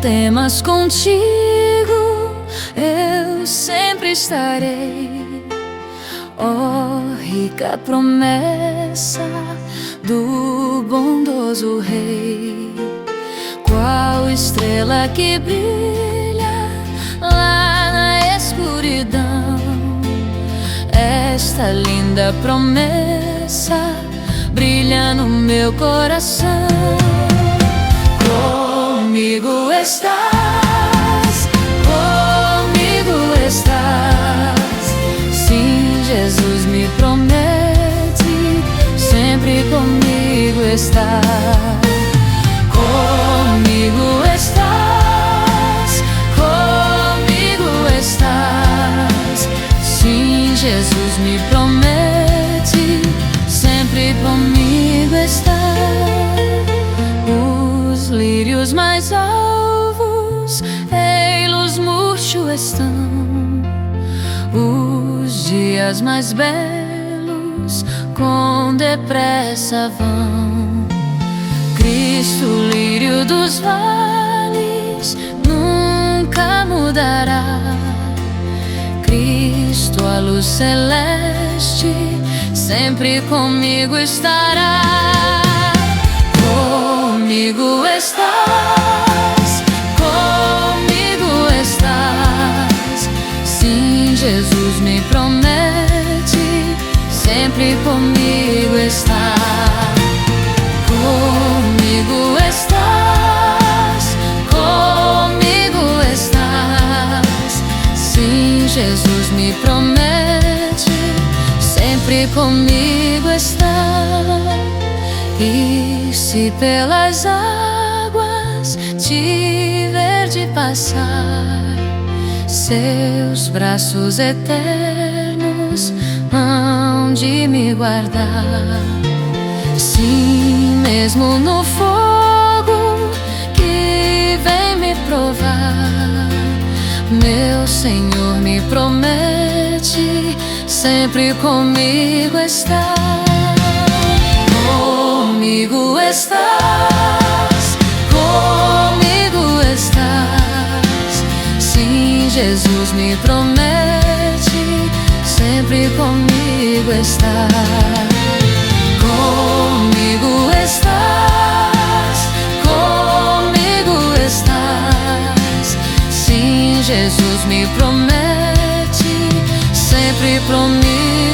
temas, contigo eu sempre estarei. Ó, rica promessa do bondoso Rei, qual estrela que brilha lá na escuridão. Esta linda promessa brilha no meu coração. Comigo estás, comigo estás. Sim, Jesus me promete, sempre comigo está. Comigo estás, comigo estás. Sim, Jesus me promete, sempre comigo está. Os lírios mais alvos, ei-los murcho estão. Os dias mais belos, com depressa vão. Cristo, lírio dos vales, nunca mudará. Cristo, a luz celeste, sempre comigo estará. Comigo estás, comigo estás. Sim, Jesus me promete, sempre comigo está. Comigo estás, comigo estás. Sim, Jesus me promete, sempre comigo está. E se pelas águas tiver de passar, seus braços eternos hão de me guardar. Sim, mesmo no fogo que vem me provar, meu Senhor me promete, sempre comigo está. Comigo estás, comigo estás. Sim, Jesus me promete, sempre comigo está. Comigo estás, comigo estás. Sim, Jesus me promete, sempre comigo.